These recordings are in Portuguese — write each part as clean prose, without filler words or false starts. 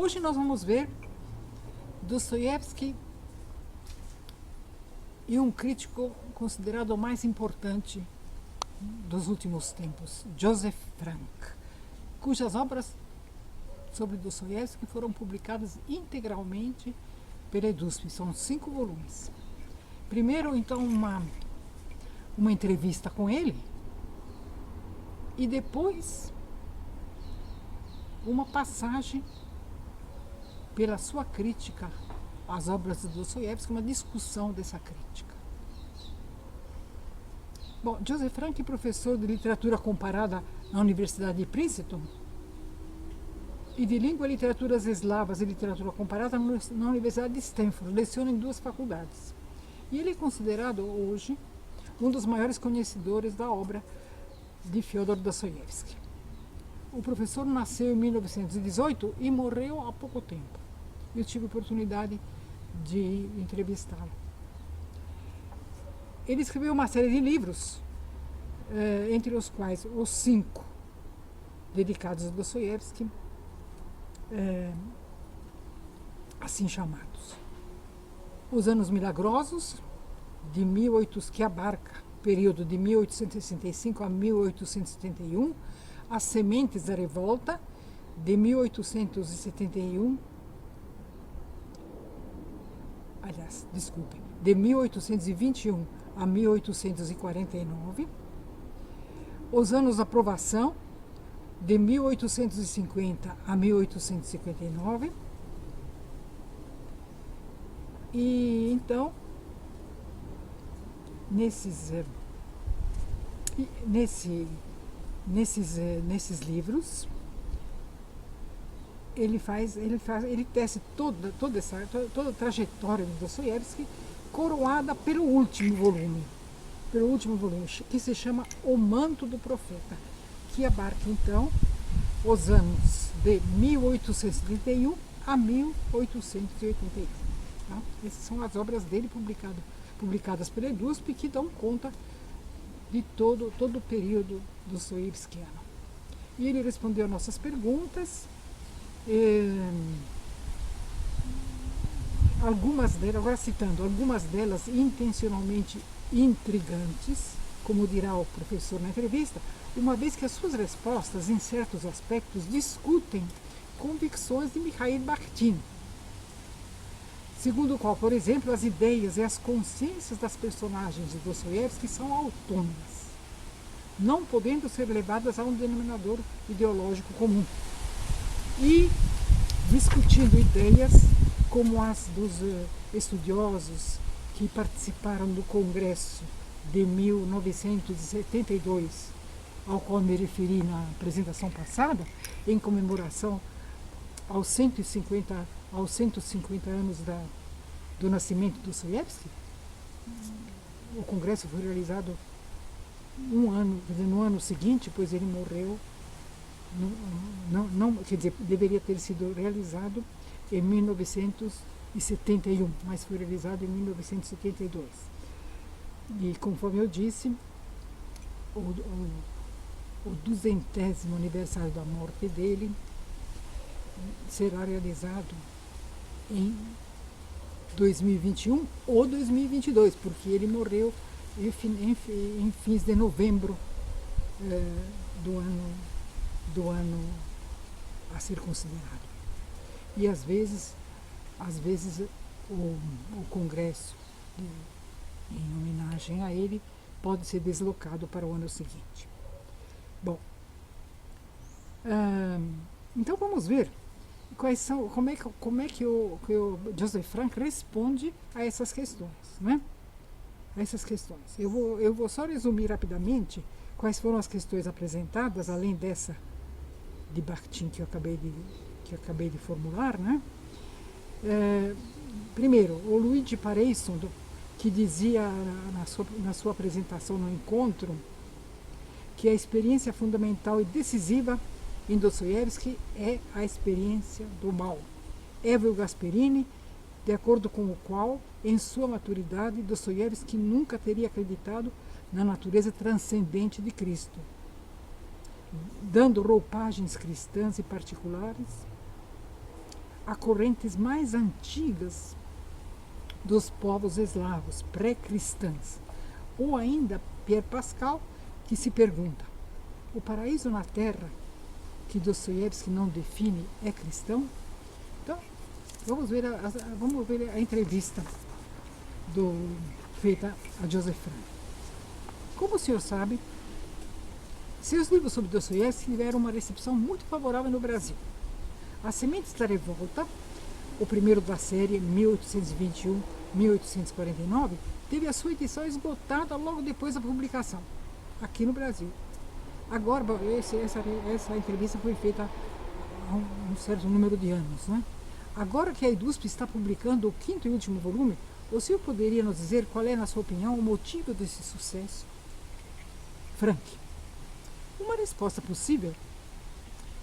Hoje nós vamos ver Dostoiévski e um crítico considerado o mais importante dos últimos tempos, Joseph Frank, cujas obras sobre Dostoiévski foram publicadas integralmente pela EDUSP. São 5 volumes. Primeiro, então, uma entrevista com ele e depois uma passagem pela sua crítica às obras de Dostoiévski, uma discussão dessa crítica. Bom, Joseph Frank, professor de literatura comparada na Universidade de Princeton e de língua, literaturas eslavas e literatura comparada na Universidade de Stanford, leciona em 2 faculdades. E ele é considerado hoje um dos maiores conhecedores da obra de Fyodor Dostoiévski. O professor nasceu em 1918 e morreu há pouco tempo. Eu tive a oportunidade de entrevistá-lo. Ele escreveu uma série de livros, entre os quais os 5 dedicados a Dostoiévski, assim chamados. Os Anos Milagrosos, que abarca o período de 1865 a 1871, As Sementes da Revolta, de 1871, de 1821 a 1849, Os Anos da Provação, de 1850 a 1859, e então, nesses livros, ele tece toda a trajetória de Dostoiévski, coroada pelo último volume, que se chama O Manto do Profeta, que abarca então os anos de 1831 a 1881. Tá? Essas são as obras dele publicadas pela EDUSP, que dão conta de todo o período dostoiévskiano. E ele respondeu nossas perguntas, algumas delas intencionalmente intrigantes, como dirá o professor na entrevista, uma vez que as suas respostas, em certos aspectos, discutem convicções de Mikhail Bakhtin, segundo o qual, por exemplo, as ideias e as consciências das personagens de Dostoiévski são autônomas, não podendo ser levadas a um denominador ideológico comum. E discutindo ideias como as dos estudiosos que participaram do Congresso de 1972, ao qual me referi na apresentação passada, em comemoração aos 150 anos do nascimento de Dostoiévski. O congresso foi realizado no ano seguinte, pois ele morreu. Deveria ter sido realizado em 1971, mas foi realizado em 1972. E, conforme eu disse, o 200º aniversário da morte dele será realizado em 2021 ou 2022, porque ele morreu em fins de novembro do ano a ser considerado. E às vezes o congresso, em homenagem a ele, pode ser deslocado para o ano seguinte. Bom, então vamos ver como é que o Joseph Frank responde a essas questões, né? Eu vou só resumir rapidamente quais foram as questões apresentadas, além dessa de Bakhtin que eu acabei de formular, né? Primeiro, o Luigi Pareisson, que dizia na sua apresentação no encontro que a experiência fundamental e decisiva em Dostoiévski é a experiência do mal. Evel Gasperini, de acordo com o qual, em sua maturidade, Dostoiévski nunca teria acreditado na natureza transcendente de Cristo, dando roupagens cristãs e particulares a correntes mais antigas dos povos eslavos, pré-cristãs. Ou ainda Pierre Pascal, que se pergunta: o paraíso na Terra, que Dostoiévski não define, é cristão? Então, vamos ver a entrevista feita a Joseph Frank. Como o senhor sabe, seus livros sobre Dostoiévski tiveram uma recepção muito favorável no Brasil. As Sementes da Revolta, o primeiro da série, 1821-1849, teve a sua edição esgotada logo depois da publicação, aqui no Brasil. Agora, essa entrevista foi feita há um certo número de anos, né? Agora que a EDUSP está publicando o 5º e último volume, o senhor poderia nos dizer qual é, na sua opinião, o motivo desse sucesso? Frank: uma resposta possível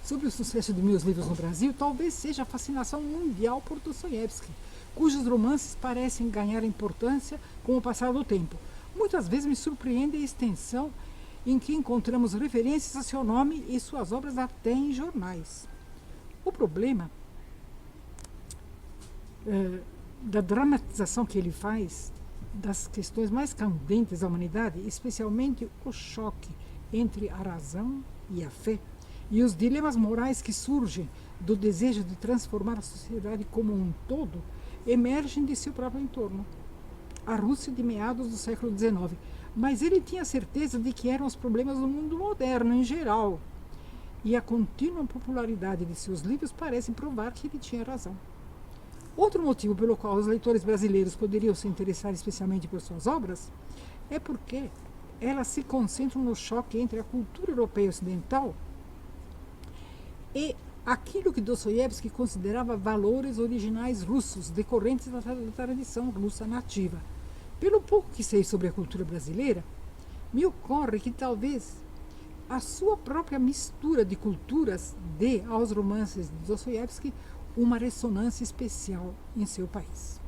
sobre o sucesso de meus livros no Brasil talvez seja a fascinação mundial por Dostoiévski, cujos romances parecem ganhar importância com o passar do tempo. Muitas vezes me surpreende a extensão em que encontramos referências a seu nome e suas obras até em jornais. O problema da dramatização que ele faz das questões mais candentes da humanidade, especialmente o choque entre a razão e a fé, e os dilemas morais que surgem do desejo de transformar a sociedade como um todo, emergem de seu próprio entorno, a Rússia de meados do século XIX. Mas ele tinha certeza de que eram os problemas do mundo moderno em geral, e a contínua popularidade de seus livros parece provar que ele tinha razão. Outro motivo pelo qual os leitores brasileiros poderiam se interessar especialmente por suas obras é porque elas se concentram no choque entre a cultura europeia ocidental e aquilo que Dostoiévski considerava valores originais russos, decorrentes da tradição russa nativa. Pelo pouco que sei sobre a cultura brasileira, me ocorre que talvez a sua própria mistura de culturas dê aos romances de Dostoiévski uma ressonância especial em seu país.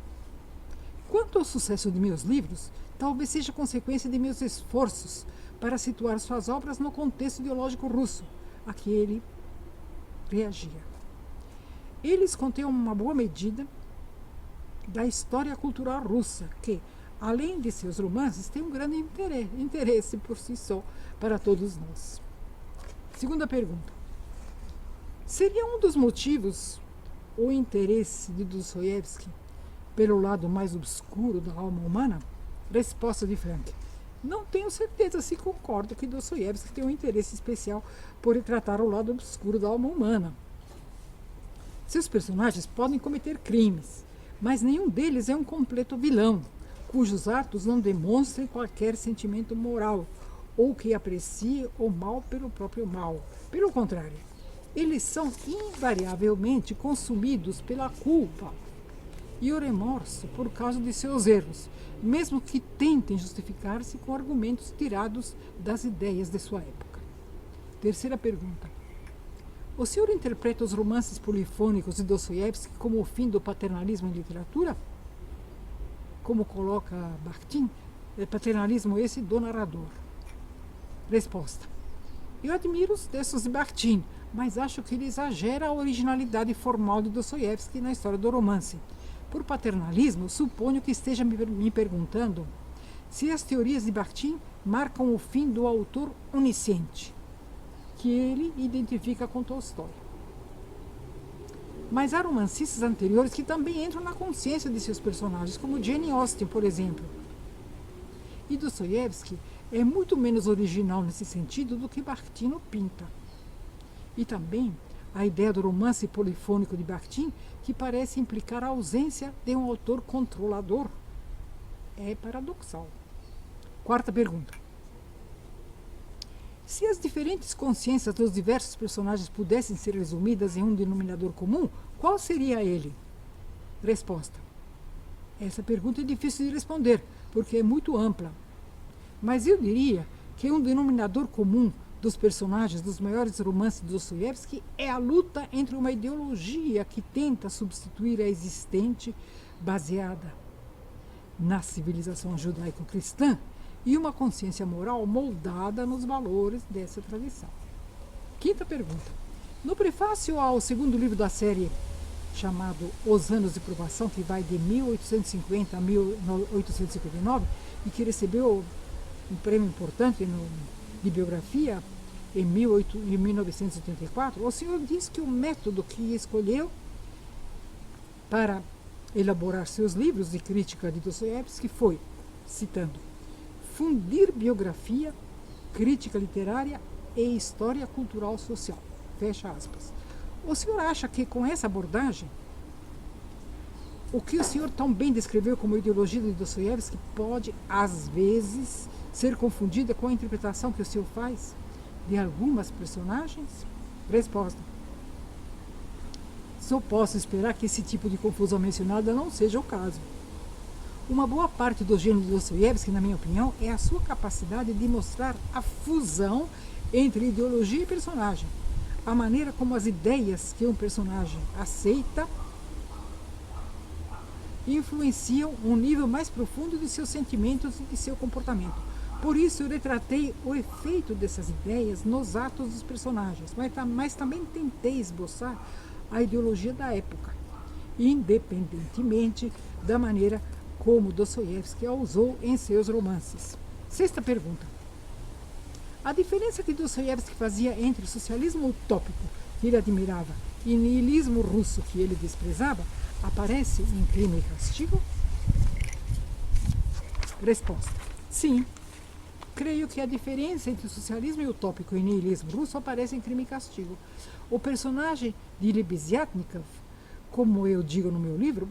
Quanto ao sucesso de meus livros, talvez seja consequência de meus esforços para situar suas obras no contexto ideológico russo a que ele reagia. Eles contêm uma boa medida da história cultural russa, que, além de seus romances, tem um grande interesse por si só para todos nós. Segunda pergunta: seria um dos motivos o interesse de Dostoiévski pelo lado mais obscuro da alma humana? Resposta de Frank: não tenho certeza se concordo que Dostoiévski tem um interesse especial por retratar o lado obscuro da alma humana. Seus personagens podem cometer crimes, mas nenhum deles é um completo vilão, cujos atos não demonstrem qualquer sentimento moral, ou que aprecie o mal pelo próprio mal. Pelo contrário, eles são invariavelmente consumidos pela culpa e o remorso por causa de seus erros, mesmo que tentem justificar-se com argumentos tirados das ideias de sua época. Terceira pergunta: o senhor interpreta os romances polifônicos de Dostoiévski como o fim do paternalismo em literatura? Como coloca Bakhtin, é paternalismo esse do narrador. Resposta: eu admiro os textos de Bakhtin, mas acho que ele exagera a originalidade formal de Dostoiévski na história do romance. Por paternalismo, suponho que esteja me perguntando se as teorias de Bakhtin marcam o fim do autor onisciente, que ele identifica com Tolstói. Mas há romancistas anteriores que também entram na consciência de seus personagens, como Jane Austen, por exemplo. E Dostoiévski é muito menos original nesse sentido do que Bakhtin o pinta. E também a ideia do romance polifônico de Bakhtin, que parece implicar a ausência de um autor controlador, é paradoxal. Quarta pergunta: se as diferentes consciências dos diversos personagens pudessem ser resumidas em um denominador comum, qual seria ele? Resposta: essa pergunta é difícil de responder, porque é muito ampla. Mas eu diria que um denominador comum dos personagens dos maiores romances de Dostoiévski é a luta entre uma ideologia que tenta substituir a existente, baseada na civilização judaico-cristã, e uma consciência moral moldada nos valores dessa tradição. Quinta pergunta: no prefácio ao segundo livro da série chamado Os Anos de Provação, que vai de 1850 a 1859, e que recebeu um prêmio importante de biografia em 1984, o senhor diz que o método que escolheu para elaborar seus livros de crítica de Dostoiévski foi, citando, fundir biografia, crítica literária e história cultural social. Fecha aspas. O senhor acha que com essa abordagem, o que o senhor tão bem descreveu como ideologia de Dostoiévski pode, às vezes, ser confundida com a interpretação que o senhor faz de algumas personagens? Resposta. Só posso esperar que esse tipo de confusão mencionada não seja o caso. Uma boa parte do gênio de Dostoiévski, na minha opinião, é a sua capacidade de mostrar a fusão entre ideologia e personagem. A maneira como as ideias que um personagem aceita influenciam um nível mais profundo de seus sentimentos e de seu comportamento. Por isso, eu retratei o efeito dessas ideias nos atos dos personagens, mas também tentei esboçar a ideologia da época, independentemente da maneira como Dostoiévski a usou em seus romances. Sexta pergunta. A diferença que Dostoiévski fazia entre o socialismo utópico, que ele admirava, e o niilismo russo, que ele desprezava, aparece em Crime e Castigo? Resposta. Sim. Creio que a diferença entre o socialismo utópico e o niilismo russo aparece em Crime e Castigo. O personagem de Lebeziatnikov, como eu digo no meu livro,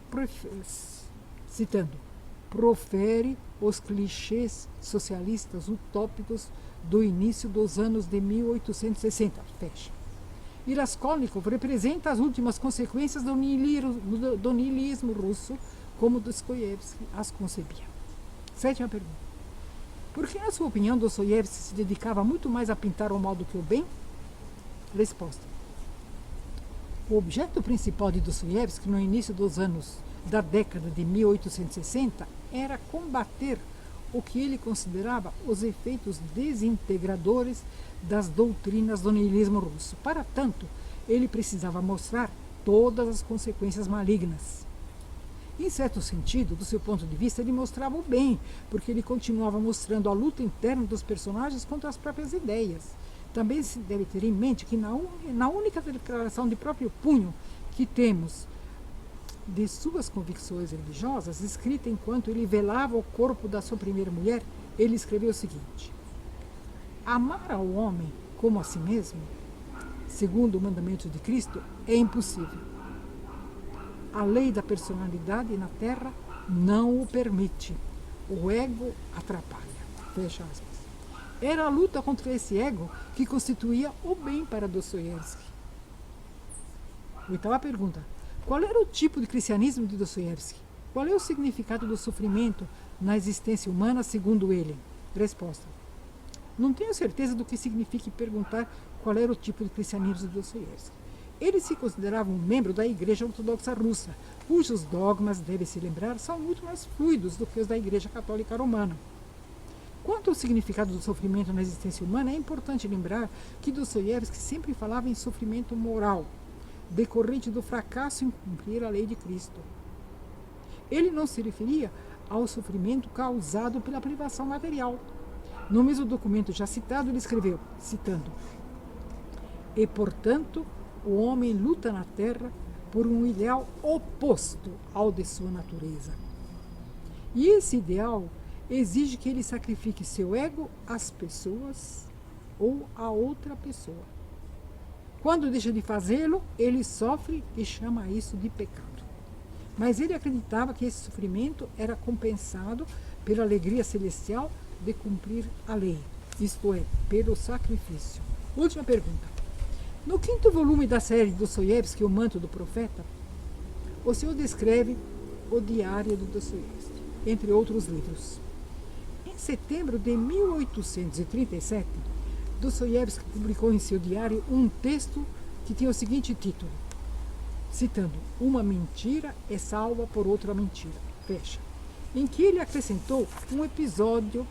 citando, profere os clichês socialistas utópicos do início dos anos de 1860. Fecha. E Raskolnikov representa as últimas consequências do niilismo russo, como Dostoiévski as concebia. Sétima pergunta. Por que, na sua opinião, Dostoiévski se dedicava muito mais a pintar o mal do que o bem? Resposta. O objeto principal de Dostoiévski no início dos anos da década de 1860 era combater o que ele considerava os efeitos desintegradores das doutrinas do niilismo russo. Para tanto, ele precisava mostrar todas as consequências malignas. Em certo sentido, do seu ponto de vista, ele mostrava o bem, porque ele continuava mostrando a luta interna dos personagens contra as próprias ideias. Também se deve ter em mente que na única declaração de próprio punho que temos de suas convicções religiosas, escrita enquanto ele velava o corpo da sua primeira mulher, ele escreveu o seguinte: amar ao homem como a si mesmo, segundo o mandamento de Cristo, é impossível. A lei da personalidade na Terra não o permite. O ego atrapalha. Fecha aspas. Era a luta contra esse ego que constituía o bem para Dostoiévski. Oitava pergunta. Qual era o tipo de cristianismo de Dostoiévski? Qual é o significado do sofrimento na existência humana, segundo ele? Resposta. Não tenho certeza do que significa perguntar qual era o tipo de cristianismo de Dostoiévski. Ele se considerava um membro da Igreja Ortodoxa Russa, cujos dogmas, deve-se lembrar, são muito mais fluidos do que os da Igreja Católica Romana. Quanto ao significado do sofrimento na existência humana, é importante lembrar que Dostoiévski sempre falava em sofrimento moral, decorrente do fracasso em cumprir a lei de Cristo. Ele não se referia ao sofrimento causado pela privação material. No mesmo documento já citado, ele escreveu, citando, e, portanto, o homem luta na terra por um ideal oposto ao de sua natureza. E esse ideal exige que ele sacrifique seu ego às pessoas ou a outra pessoa. Quando deixa de fazê-lo, ele sofre e chama isso de pecado. Mas ele acreditava que esse sofrimento era compensado pela alegria celestial de cumprir a lei, isto é, pelo sacrifício. Última pergunta. No quinto volume da série de Dostoiévski, O Manto do Profeta, o senhor descreve o Diário do Dostoiévski, entre outros livros. Em setembro de 1837, Dostoiévski publicou em seu diário um texto que tinha o seguinte título, citando, uma mentira é salva por outra mentira, fecha, em que ele acrescentou um episódio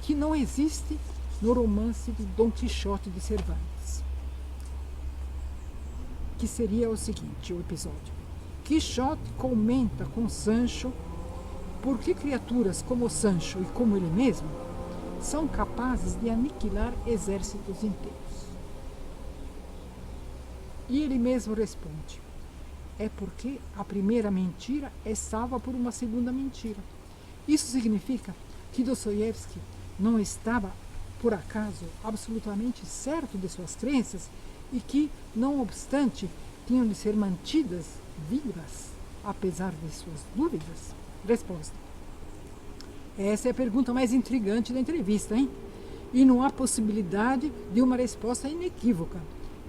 que não existe no romance de Dom Quixote de Cervantes, que seria o seguinte, o episódio. Quixote comenta com Sancho por que criaturas como Sancho e como ele mesmo são capazes de aniquilar exércitos inteiros. E ele mesmo responde: é porque a primeira mentira é salva por uma segunda mentira. Isso significa que Dostoiévski não estava, por acaso, absolutamente certo de suas crenças e que, não obstante, tinham de ser mantidas vivas, apesar de suas dúvidas? Resposta: essa é a pergunta mais intrigante da entrevista, hein? E não há possibilidade de uma resposta inequívoca.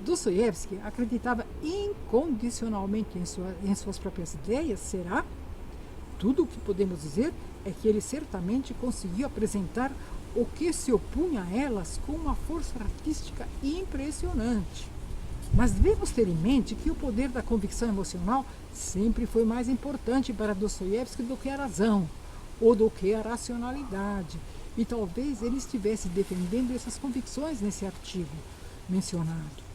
Dostoiévski acreditava incondicionalmente em suas próprias ideias, será? Tudo o que podemos dizer é que ele certamente conseguiu apresentar o que se opunha a elas com uma força artística impressionante. Mas devemos ter em mente que o poder da convicção emocional sempre foi mais importante para Dostoiévski do que a razão, ou do que a racionalidade. E talvez ele estivesse defendendo essas convicções nesse artigo mencionado.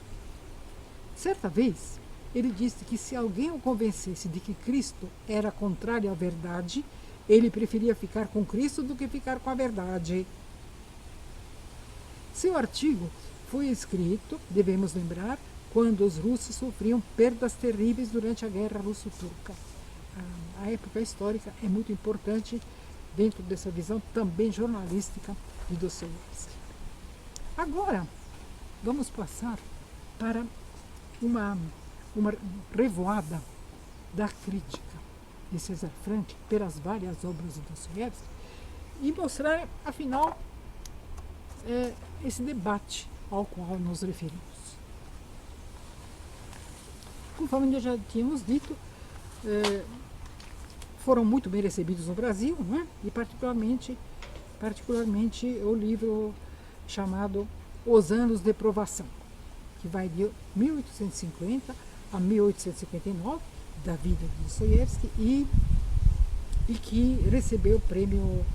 Certa vez, ele disse que se alguém o convencesse de que Cristo era contrário à verdade, ele preferia ficar com Cristo do que ficar com a verdade. Seu artigo foi escrito, devemos lembrar, quando os russos sofriam perdas terríveis durante a Guerra Russo-Turca. A época histórica é muito importante dentro dessa visão também jornalística de Dostoiévski. Agora, vamos passar para uma revoada da crítica de César Franck pelas várias obras de Dostoiévski e mostrar, afinal, esse debate ao qual nos referimos. Conforme já tínhamos dito, foram muito bem recebidos no Brasil, não é? E particularmente o livro chamado Os Anos de Provação, que vai de 1850 a 1859, da vida de Dostoiévski, e que recebeu o prêmio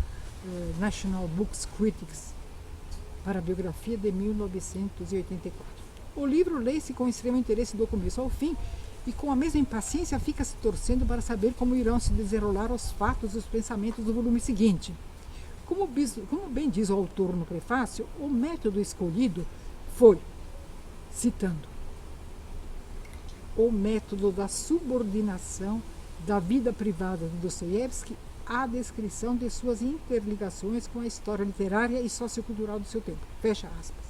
National Books Critics para a biografia de 1984. O livro lê-se com extremo interesse do começo ao fim e com a mesma impaciência fica se torcendo para saber como irão se desenrolar os fatos e os pensamentos do volume seguinte. Como bem diz o autor no prefácio, o método escolhido foi, citando, o método da subordinação da vida privada de Dostoiévski à descrição de suas interligações com a história literária e sociocultural do seu tempo. Fecha aspas.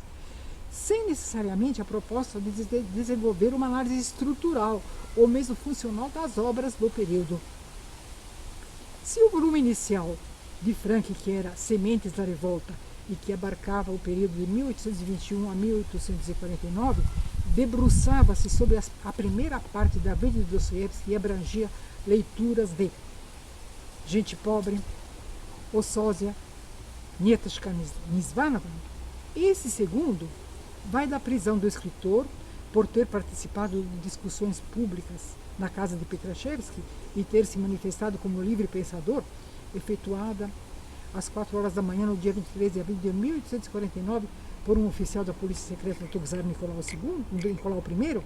Sem necessariamente a proposta de desenvolver uma análise estrutural ou mesmo funcional das obras do período. Se o volume inicial de Franck, que era Sementes da Revolta e que abarcava o período de 1821 a 1849, debruçava-se sobre a primeira parte da vida de Dostoiévski e abrangia leituras de Gente Pobre, O Sósia, Nietchka Nizvanova. Esse segundo vai da prisão do escritor por ter participado de discussões públicas na casa de Petrashevski e ter se manifestado como livre pensador, efetuada às 4 horas da manhã no dia 23 de abril de 1849 por um oficial da polícia secreta do czar Nicolau I,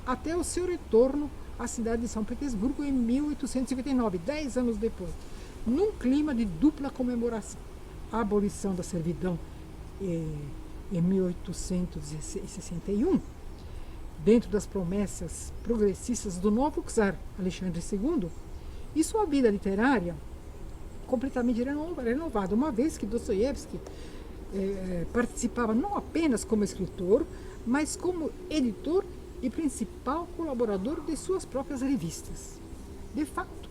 até o seu retorno à cidade de São Petersburgo em 1859, 10 anos depois, num clima de dupla comemoração. A abolição da servidão em 1861, dentro das promessas progressistas do novo czar Alexandre II, e sua vida literária completamente renovada, uma vez que Dostoiévski participava não apenas como escritor, mas como editor e principal colaborador de suas próprias revistas. De fato,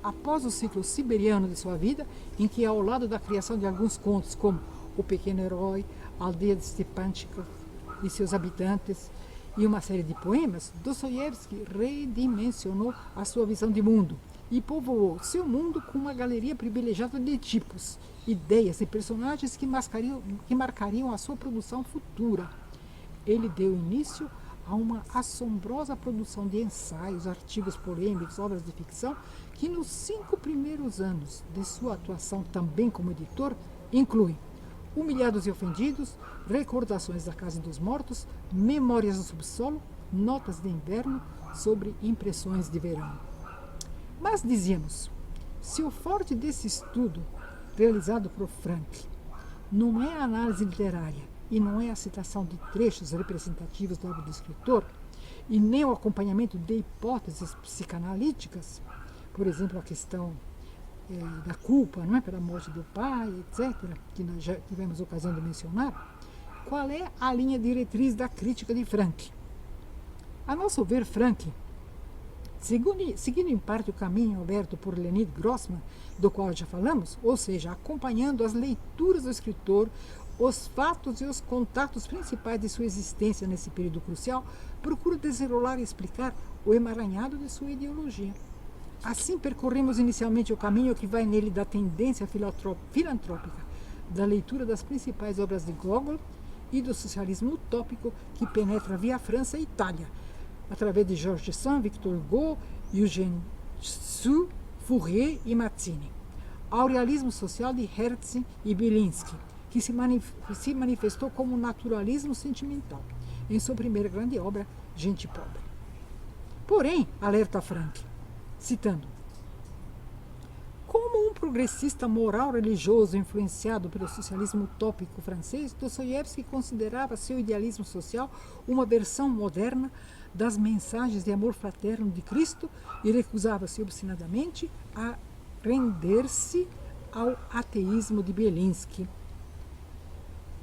após o ciclo siberiano de sua vida, em que ao lado da criação de alguns contos como O Pequeno Herói, A Aldeia de Stepanchikov e seus habitantes, e uma série de poemas, Dostoiévski redimensionou a sua visão de mundo e povoou seu mundo com uma galeria privilegiada de tipos, ideias e personagens que marcariam a sua produção futura. Ele deu início a uma assombrosa produção de ensaios, artigos polêmicos, obras de ficção, que nos 5 primeiros anos de sua atuação também como editor, incluem Humilhados e Ofendidos, Recordações da Casa dos Mortos, Memórias do Subsolo, Notas de Inverno, sobre Impressões de Verão. Mas dizíamos, se o forte desse estudo, realizado por Frank, não é a análise literária e não é a citação de trechos representativos da obra do escritor, e nem o acompanhamento de hipóteses psicanalíticas, por exemplo, a questão da culpa, não é, pela morte do pai, etc., que nós já tivemos ocasião de mencionar, qual é a linha diretriz da crítica de Frank? A nosso ver, Frank, seguindo em parte o caminho aberto por Leonid Grossman, do qual já falamos, ou seja, acompanhando as leituras do escritor, os fatos e os contatos principais de sua existência nesse período crucial, procura desenrolar e explicar o emaranhado de sua ideologia. Assim, percorremos inicialmente o caminho que vai nele da tendência filantrópica, da leitura das principais obras de Gogol e do socialismo utópico que penetra via França e Itália, através de Georges Sand, Victor Hugo, Eugène Sue, Fourier e Mazzini, ao realismo social de Herzen e Belinsky, que se manifestou como naturalismo sentimental, em sua primeira grande obra, Gente Pobre. Porém, alerta Frank, citando, como um progressista moral religioso influenciado pelo socialismo utópico francês, Dostoiévski considerava seu idealismo social uma versão moderna das mensagens de amor fraterno de Cristo e recusava-se obstinadamente a render-se ao ateísmo de Belinsky.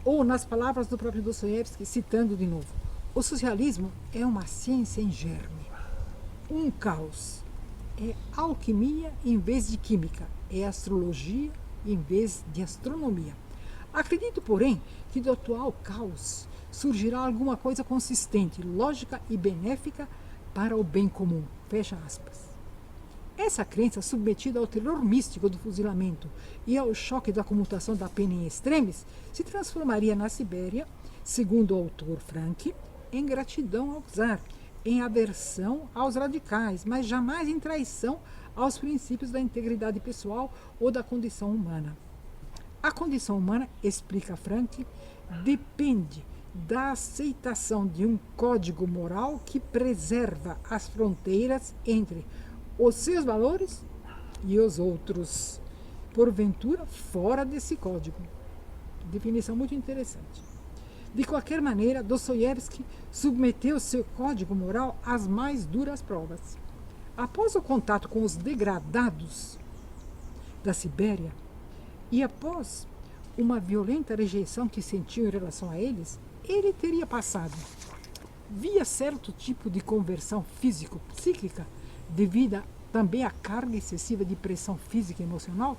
Ou, nas palavras do próprio Dostoiévski, citando de novo, o socialismo é uma ciência em germe, um caos. É alquimia em vez de química, é astrologia em vez de astronomia. Acredito, porém, que do atual caos surgirá alguma coisa consistente, lógica e benéfica para o bem comum. Fecha aspas. Essa crença, submetida ao terror místico do fuzilamento e ao choque da comutação da pena em extremis, se transformaria na Sibéria, segundo o autor Frank, em gratidão ao czar, em aversão aos radicais, mas jamais em traição aos princípios da integridade pessoal ou da condição humana. A condição humana, explica Frank, depende da aceitação de um código moral que preserva as fronteiras entre os seus valores e os outros, porventura fora desse código. Definição muito interessante. De qualquer maneira, Dostoiévski submeteu seu código moral às mais duras provas. Após o contato com os degradados da Sibéria e após uma violenta rejeição que sentiu em relação a eles, ele teria passado, via certo tipo de conversão físico-psíquica, devido também à carga excessiva de pressão física e emocional,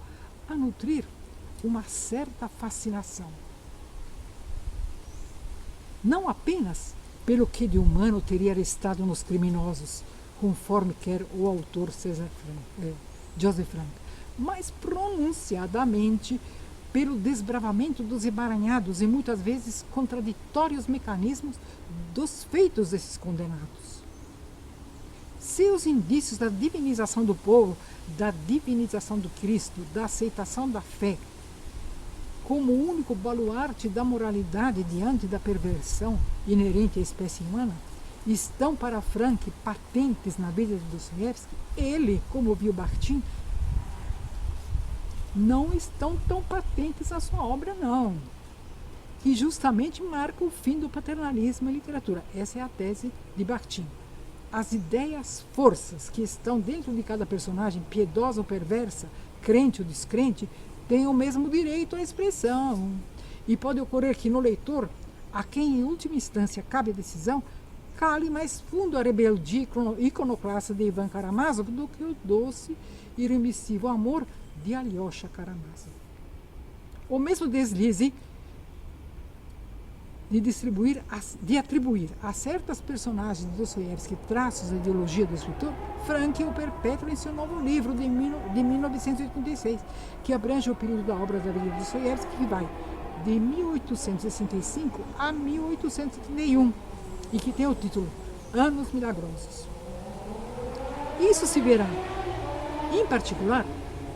a nutrir uma certa fascinação. Não apenas pelo que de humano teria restado nos criminosos, conforme quer o autor Joseph Frank, mas pronunciadamente pelo desbravamento dos emaranhados e muitas vezes contraditórios mecanismos dos feitos desses condenados. Seus indícios da divinização do povo, da divinização do Cristo, da aceitação da fé, como o único baluarte da moralidade diante da perversão inerente à espécie humana, estão para Frank patentes na vida de Dostoiévski. Ele, como viu Bakhtin, não estão tão patentes na sua obra, não. Que justamente marca o fim do paternalismo em literatura. Essa é a tese de Bakhtin. As ideias, forças que estão dentro de cada personagem, piedosa ou perversa, crente ou descrente, têm o mesmo direito à expressão. E pode ocorrer que no leitor, a quem em última instância cabe a decisão, cale mais fundo a rebeldia iconoclasta de Ivan Karamazov do que o doce e remissivo amor de Alyosha Karamazov. O mesmo deslize de atribuir a certas personagens de Dostoiévski traços da ideologia do escritor, Frank o perpetua em seu novo livro de 1986, que abrange o período da obra da vida de Dostoiévski, que vai de 1865 a 1831, e que tem o título Anos Milagrosos. Isso se verá, em particular,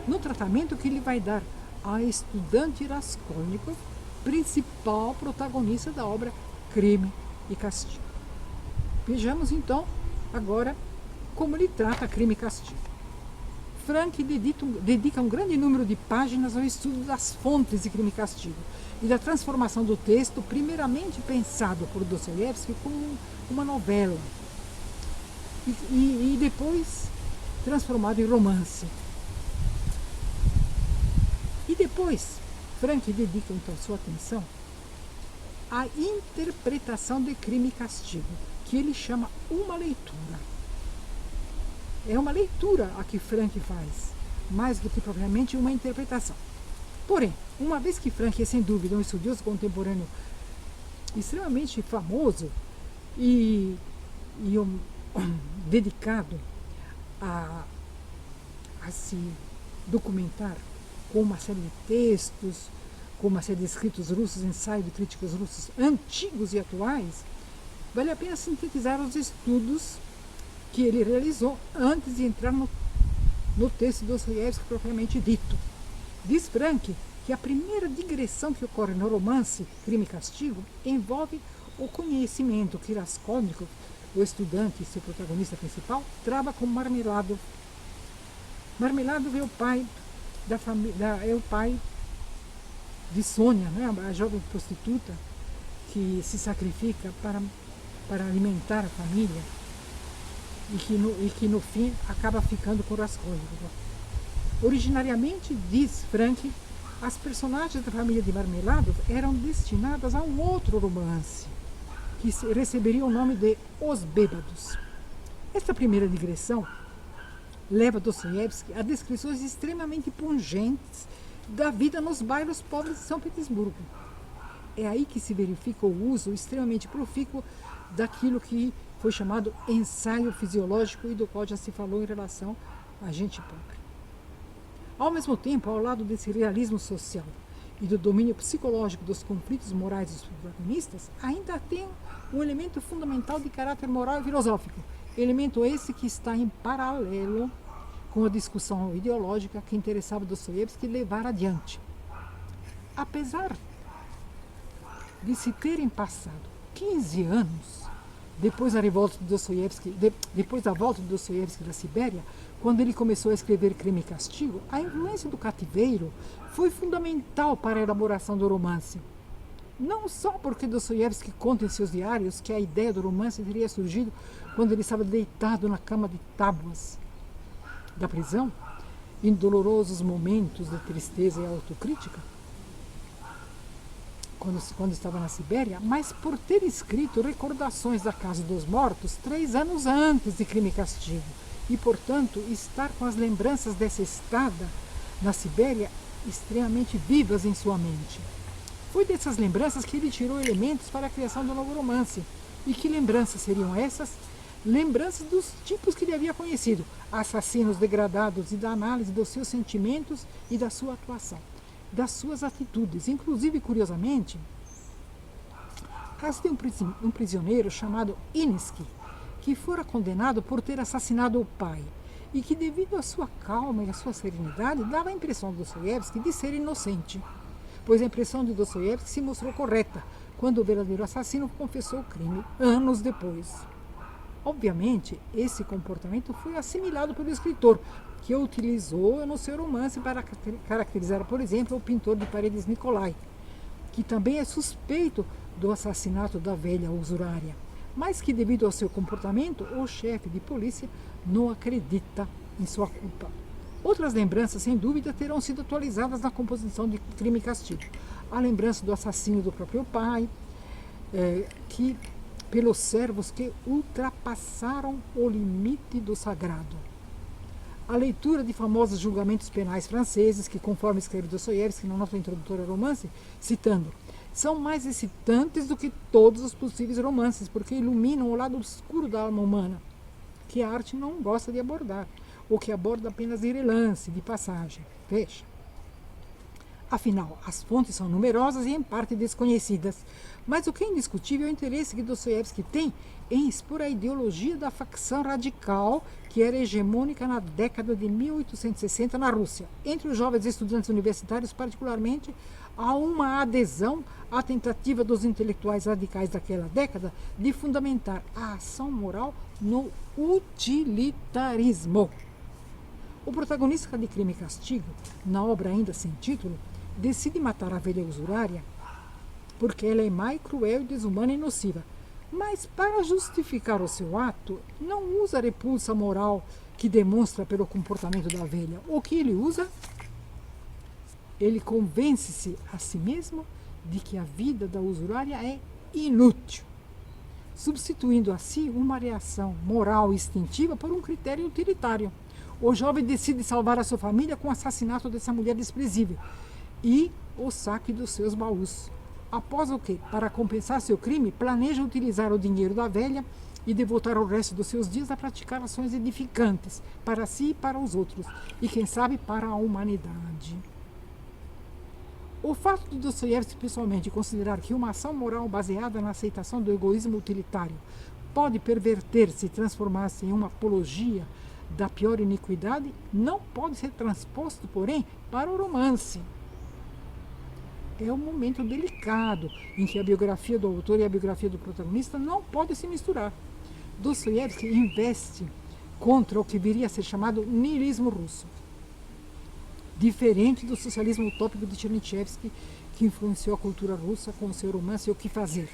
no tratamento que ele vai dar a estudante Raskolnikov, principal protagonista da obra Crime e Castigo. Vejamos então agora como ele trata Crime e Castigo. Frank dedica um grande número de páginas ao estudo das fontes de Crime e Castigo e da transformação do texto, primeiramente pensado por Dostoiévski como uma novela e depois transformado em romance. E depois, Frank dedica então sua atenção à interpretação de Crime e Castigo, que ele chama uma leitura. É uma leitura a que Frank faz, mais do que propriamente uma interpretação. Porém, uma vez que Frank é sem dúvida um estudioso contemporâneo extremamente famoso e dedicado a se documentar com uma série de textos, com uma série de escritos russos, ensaios de críticos russos antigos e atuais, vale a pena sintetizar os estudos que ele realizou antes de entrar no texto de Dostoiévski propriamente dito. Diz Frank que a primeira digressão que ocorre no romance Crime e Castigo envolve o conhecimento que Raskolnikov, o estudante e seu protagonista principal, trava com Marmeladov. Marmeladov é o pai é o pai de Sônia, né, a jovem prostituta que se sacrifica para alimentar a família e que no fim acaba ficando com Raskolnikov. Originariamente, diz Frank, as personagens da família de Marmeladov eram destinadas a um outro romance, que receberia o nome de Os Bêbados. Esta primeira digressão leva Dostoiévski a descrições extremamente pungentes da vida nos bairros pobres de São Petersburgo. É aí que se verifica o uso extremamente profícuo daquilo que foi chamado ensaio fisiológico e do qual já se falou em relação à gente pobre. Ao mesmo tempo, ao lado desse realismo social e do domínio psicológico dos conflitos morais dos protagonistas, ainda tem um elemento fundamental de caráter moral e filosófico, elemento esse que está em paralelo com a discussão ideológica que interessava Dostoiévski levar adiante. Apesar de se terem passado 15 anos depois da volta de Dostoiévski da Sibéria, quando ele começou a escrever Crime e Castigo, a influência do cativeiro foi fundamental para a elaboração do romance. Não só porque Dostoiévski conta em seus diários que a ideia do romance teria surgido quando ele estava deitado na cama de tábuas da prisão, em dolorosos momentos de tristeza e autocrítica, quando estava na Sibéria, mas por ter escrito Recordações da Casa dos Mortos 3 anos antes de Crime e Castigo, e, portanto, estar com as lembranças dessa estada na Sibéria extremamente vivas em sua mente. Foi dessas lembranças que ele tirou elementos para a criação do novo romance. E que lembranças seriam essas? Lembranças dos tipos que ele havia conhecido, assassinos degradados, e da análise dos seus sentimentos e da sua atuação, das suas atitudes. Inclusive, curiosamente, caso de um prisioneiro chamado Insky, que fora condenado por ter assassinado o pai e que, devido à sua calma e à sua serenidade, dava a impressão de Dostoiévski de ser inocente, pois a impressão de Dostoiévski se mostrou correta quando o verdadeiro assassino confessou o crime anos depois. Obviamente, esse comportamento foi assimilado pelo escritor, que o utilizou no seu romance para caracterizar, por exemplo, o pintor de paredes Nikolai, que também é suspeito do assassinato da velha usurária, mas que, devido ao seu comportamento, o chefe de polícia não acredita em sua culpa. Outras lembranças, sem dúvida, terão sido atualizadas na composição de Crime e Castigo. A lembrança do assassínio do próprio pai, pelos servos que ultrapassaram o limite do sagrado. A leitura de famosos julgamentos penais franceses, que, conforme escreve Dostoiévski na nota introdutória ao romance, citando, são mais excitantes do que todos os possíveis romances, porque iluminam o lado obscuro da alma humana, que a arte não gosta de abordar, ou que aborda apenas de relance, de passagem. Veja. Afinal, as fontes são numerosas e em parte desconhecidas, mas o que é indiscutível é o interesse que Dostoiévski tem em expor a ideologia da facção radical que era hegemônica na década de 1860 na Rússia. Entre os jovens estudantes universitários, particularmente, há uma adesão à tentativa dos intelectuais radicais daquela década de fundamentar a ação moral no utilitarismo. O protagonista de Crime e Castigo, na obra ainda sem título, decide matar a velha usurária porque ela é má e cruel e desumana e nociva. Mas, para justificar o seu ato, não usa a repulsa moral que demonstra pelo comportamento da velha. O que ele usa? Ele convence-se a si mesmo de que a vida da usurária é inútil, substituindo assim uma reação moral instintiva por um critério utilitário. O jovem decide salvar a sua família com o assassinato dessa mulher desprezível e o saque dos seus baús. Após o que, para compensar seu crime, planeja utilizar o dinheiro da velha e devotar o resto dos seus dias a praticar ações edificantes para si e para os outros, e quem sabe para a humanidade. O fato de Dostoiévski pessoalmente considerar que uma ação moral baseada na aceitação do egoísmo utilitário pode perverter-se e transformar-se em uma apologia da pior iniquidade não pode ser transposto, porém, para o romance. É um momento delicado em que a biografia do autor e a biografia do protagonista não podem se misturar. Dostoiévski investe contra o que viria a ser chamado niilismo russo, diferente do socialismo utópico de Chernyshevsky, que influenciou a cultura russa com o seu romance O Que Fazer.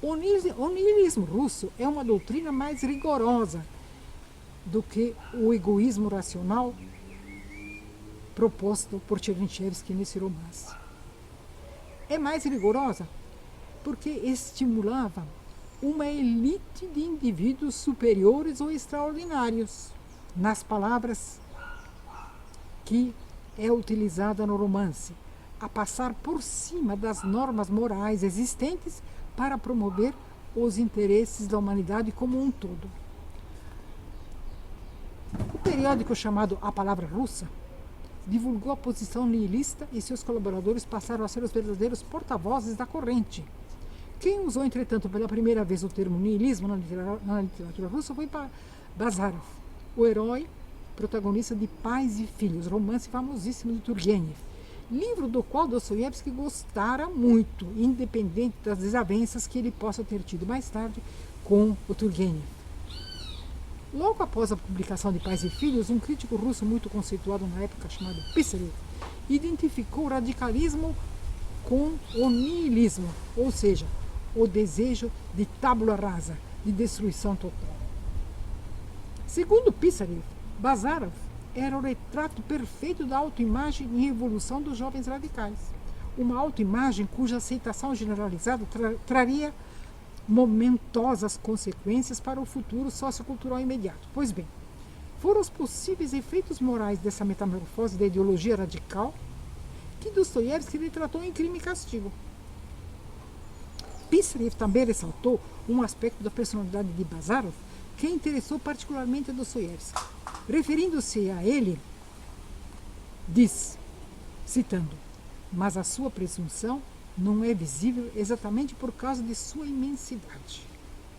O niilismo russo é uma doutrina mais rigorosa do que o egoísmo racional proposto por Chernyshevsky nesse romance. É mais rigorosa porque estimulava uma elite de indivíduos superiores ou extraordinários, nas palavras que é utilizada no romance, a passar por cima das normas morais existentes para promover os interesses da humanidade como um todo. O periódico chamado A Palavra Russa divulgou a posição nihilista e seus colaboradores passaram a ser os verdadeiros porta-vozes da corrente. Quem usou, entretanto, pela primeira vez o termo nihilismo na literatura russa foi Bazarov, o herói protagonista de Pais e Filhos, romance famosíssimo de Turgenev, livro do qual Dostoiévski gostara muito, independente das desavenças que ele possa ter tido mais tarde com o Turgenev. Logo após a publicação de Pais e Filhos, um crítico russo muito conceituado na época, chamado Pisarev, identificou o radicalismo com o nihilismo, ou seja, o desejo de tábula rasa, de destruição total. Segundo Pisarev, Bazarov era o retrato perfeito da autoimagem e evolução dos jovens radicais. Uma autoimagem cuja aceitação generalizada traria momentosas consequências para o futuro sociocultural imediato. Pois bem, foram os possíveis efeitos morais dessa metamorfose da ideologia radical que Dostoiévski retratou em Crime e Castigo. Pisarev também ressaltou um aspecto da personalidade de Bazarov que interessou particularmente a Dostoiévski. Referindo-se a ele, diz, citando, mas a sua presunção não é visível exatamente por causa de sua imensidade.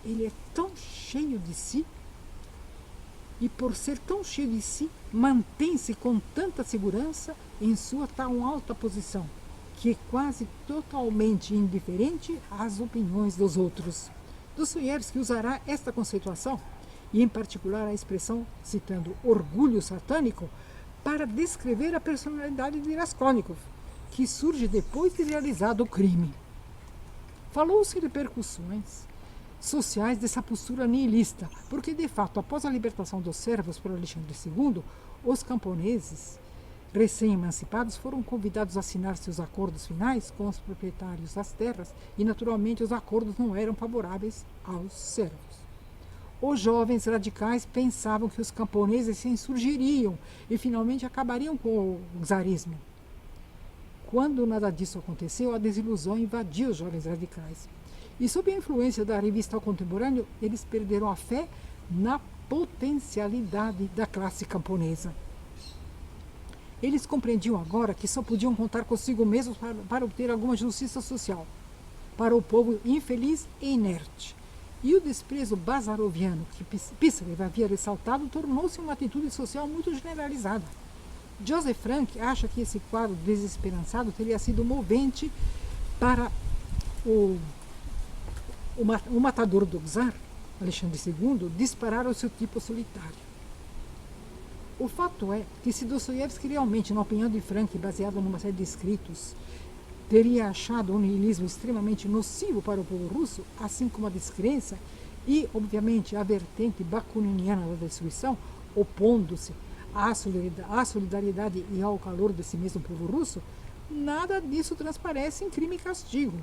Ele é tão cheio de si e, por ser tão cheio de si, mantém-se com tanta segurança em sua tão alta posição, que é quase totalmente indiferente às opiniões dos outros. Dostoiévski usará esta conceituação, e em particular a expressão, citando orgulho satânico, para descrever a personalidade de Raskolnikov, que surge depois de realizado o crime. Falou-se em repercussões sociais dessa postura nihilista, porque, de fato, após a libertação dos servos por Alexandre II, os camponeses recém-emancipados foram convidados a assinar seus acordos finais com os proprietários das terras e, naturalmente, os acordos não eram favoráveis aos servos. Os jovens radicais pensavam que os camponeses se insurgiriam e, finalmente, acabariam com o czarismo. Quando nada disso aconteceu, a desilusão invadiu os jovens radicais. E, sob a influência da revista Ao Contemporâneo, eles perderam a fé na potencialidade da classe camponesa. Eles compreendiam agora que só podiam contar consigo mesmos para obter alguma justiça social para o povo infeliz e inerte. E o desprezo bazaroviano que Pisarev havia ressaltado tornou-se uma atitude social muito generalizada. Joseph Frank acha que esse quadro desesperançado teria sido movente para o matador do czar, Alexandre II, disparar o seu tipo solitário. O fato é que se Dostoiévski realmente, na opinião de Frank, baseada numa série de escritos, teria achado o niilismo extremamente nocivo para o povo russo, assim como a descrença e, obviamente, a vertente bakuniniana da destruição, opondo-se à solidariedade e ao calor desse mesmo povo russo, nada disso transparece em Crime e Castigo.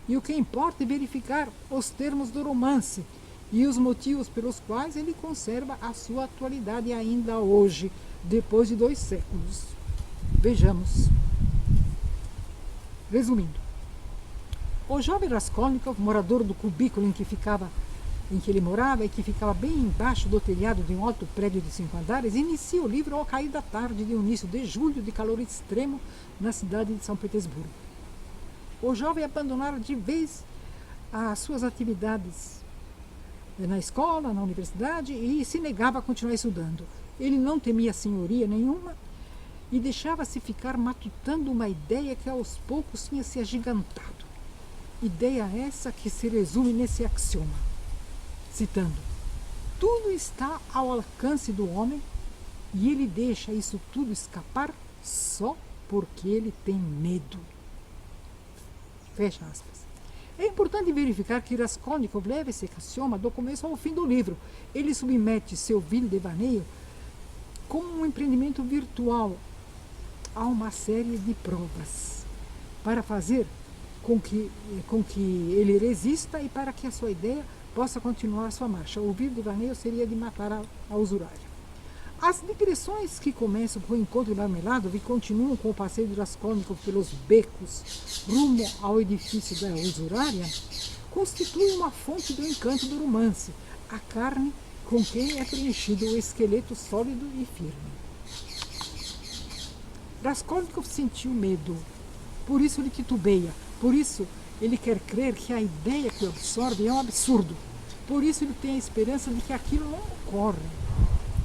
E o que importa é verificar os termos do romance e os motivos pelos quais ele conserva a sua atualidade ainda hoje, depois de 2 séculos. Vejamos. Resumindo, o jovem Raskolnikov, morador do cubículo em que ele morava e que ficava bem embaixo do telhado de um alto prédio de 5 andares, inicia o livro ao cair da tarde de início de julho de calor extremo na cidade de São Petersburgo. O jovem abandonara de vez as suas atividades na escola, na universidade, e se negava a continuar estudando. Ele não temia senhoria nenhuma e deixava-se ficar matutando uma ideia que aos poucos tinha se agigantado. Ideia essa que se resume nesse axioma, citando: tudo está ao alcance do homem e ele deixa isso tudo escapar só porque ele tem medo. Fecha aspas. É importante verificar que Raskolnikov leva esse axioma do começo ao fim do livro. Ele submete seu vil devaneio como um empreendimento virtual a uma série de provas para fazer com que ele resista e para que a sua ideia possa continuar sua marcha. O vil devaneio seria de matar a usurária. As digressões que começam com o encontro de Marmeladov e continuam com o passeio de Raskolnikov pelos becos rumo ao edifício da usurária constituem uma fonte do encanto do romance, a carne com quem é preenchido o esqueleto sólido e firme. Raskolnikov sentiu medo, por isso ele titubeia, por isso ele quer crer que a ideia que o absorve é um absurdo, por isso ele tem a esperança de que aquilo não ocorre.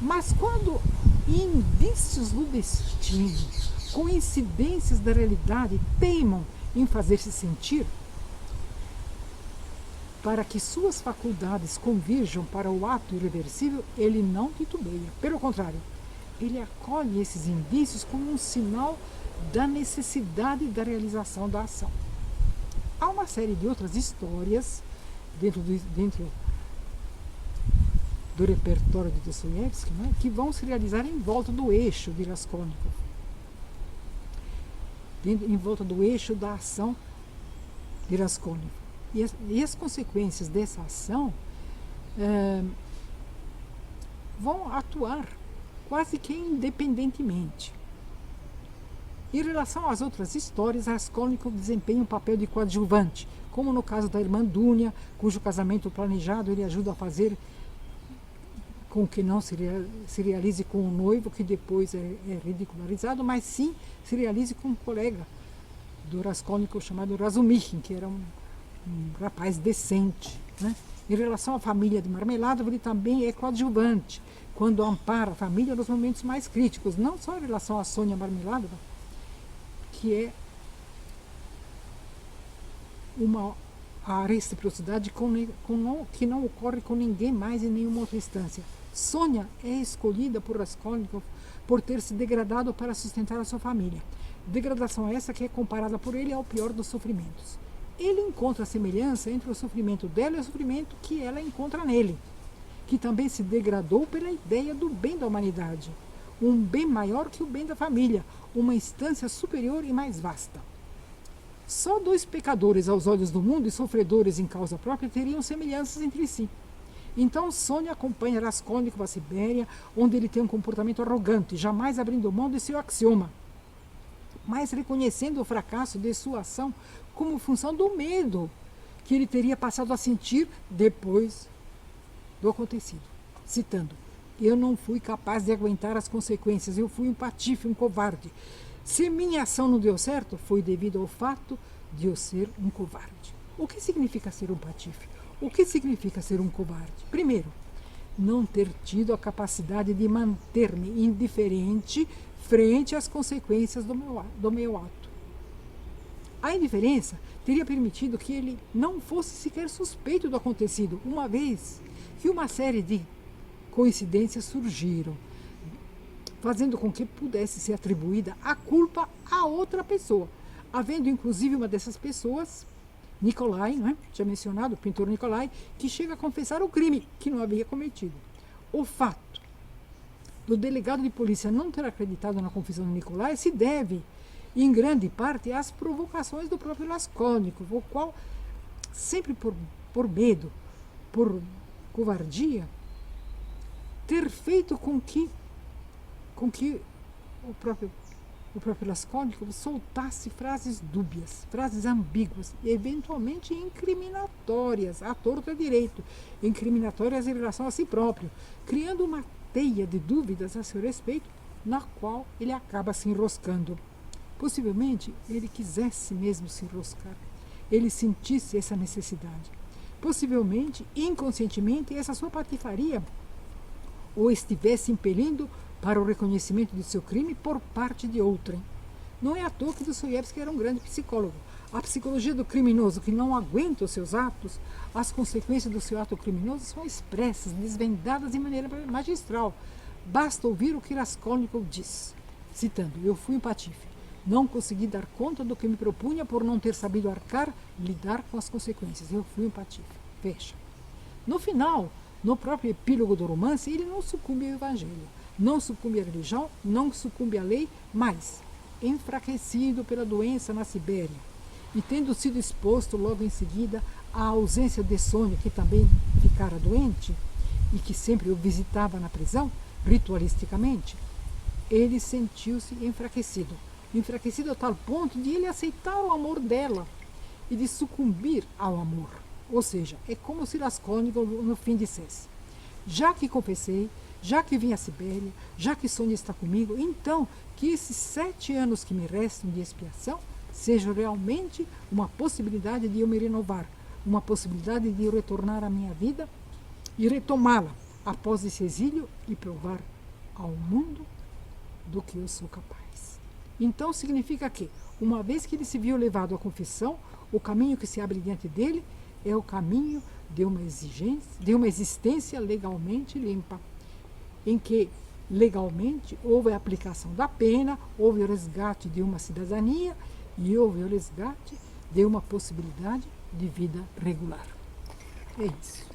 Mas quando indícios do destino, coincidências da realidade teimam em fazer-se sentir, para que suas faculdades convirjam para o ato irreversível, ele não titubeia. Pelo contrário, ele acolhe esses indícios como um sinal da necessidade da realização da ação. Há uma série de outras histórias dentro do repertório de Dostoiévski, que vão se realizar em volta do eixo de Raskolnikov, em volta do eixo da ação de Raskolnikov. E as consequências dessa ação vão atuar quase que independentemente. Em relação às outras histórias, Raskolnikov desempenha um papel de coadjuvante, como no caso da irmã Dunya, cujo casamento planejado ele ajuda a fazer com que não se realize com o noivo, que depois é ridicularizado, mas sim se realize com um colega do Raskolnikov chamado Razumikhin, que era um rapaz decente. Em relação à família de Marmeladov, ele também é coadjuvante, quando ampara a família nos momentos mais críticos, não só em relação a Sonia Marmeladov, que é a reciprocidade que não ocorre com ninguém mais em nenhuma outra instância. Sonia é escolhida por Raskolnikov por ter se degradado para sustentar a sua família. Degradação essa que é comparada por ele ao pior dos sofrimentos. Ele encontra a semelhança entre o sofrimento dela e o sofrimento que ela encontra nele, que também se degradou pela ideia do bem da humanidade, um bem maior que o bem da família, uma instância superior e mais vasta. Só 2 pecadores aos olhos do mundo e sofredores em causa própria teriam semelhanças entre si. Então Sonia acompanha Raskolnikov à Sibéria, onde ele tem um comportamento arrogante, jamais abrindo mão de seu axioma, mas reconhecendo o fracasso de sua ação como função do medo que ele teria passado a sentir depois do acontecido. Citando: eu não fui capaz de aguentar as consequências, eu fui um patife, um covarde. Se minha ação não deu certo, foi devido ao fato de eu ser um covarde. O que significa ser um patife? O que significa ser um covarde? Primeiro, não ter tido a capacidade de manter-me indiferente frente às consequências do meu ato. A indiferença teria permitido que ele não fosse sequer suspeito do acontecido, uma vez que uma série de coincidências surgiram fazendo com que pudesse ser atribuída a culpa a outra pessoa, havendo inclusive uma dessas pessoas, Nicolai, não é? Já mencionado, o pintor Nicolai, que chega a confessar o crime que não havia cometido. O fato do delegado de polícia não ter acreditado na confissão de Nicolai se deve, em grande parte, às provocações do próprio Raskolnikov, o qual, sempre por medo, por covardia, ter feito com que o próprio Raskolnikov soltasse frases dúbias, frases ambíguas e eventualmente incriminatórias, à torto e à direito, incriminatórias em relação a si próprio, criando uma teia de dúvidas a seu respeito, na qual ele acaba se enroscando. Possivelmente ele quisesse mesmo se enroscar, ele sentisse essa necessidade. Possivelmente, inconscientemente, essa sua patifaria o estivesse impelindo para o reconhecimento de seu crime por parte de outrem. Não é à toa que Dostoiévski era um grande psicólogo. A psicologia do criminoso que não aguenta os seus atos, as consequências do seu ato criminoso são expressas, desvendadas de maneira magistral. Basta ouvir o que Raskolnikov diz, citando: eu fui um patife, não consegui dar conta do que me propunha por não ter sabido lidar com as consequências. Eu fui um patife. Fecha. No final, no próprio epílogo do romance, ele não sucumbe ao evangelho, não sucumbe à religião, não sucumbe à lei, mas, enfraquecido pela doença na Sibéria e tendo sido exposto logo em seguida à ausência de Sônia, que também ficara doente e que sempre o visitava na prisão, ritualisticamente, ele sentiu-se enfraquecido a tal ponto de ele aceitar o amor dela e de sucumbir ao amor. Ou seja, é como se Raskolnikov no fim dissesse: já que confessei, já que vim à Sibéria, já que Sônia está comigo, então que esses 7 anos que me restam de expiação sejam realmente uma possibilidade de eu me renovar, uma possibilidade de eu retornar à minha vida e retomá-la após esse exílio e provar ao mundo do que eu sou capaz. Então significa que, uma vez que ele se viu levado à confissão, o caminho que se abre diante dele é o caminho de uma existência legalmente limpa, em que legalmente houve a aplicação da pena, houve o resgate de uma cidadania e houve o resgate de uma possibilidade de vida regular. É isso.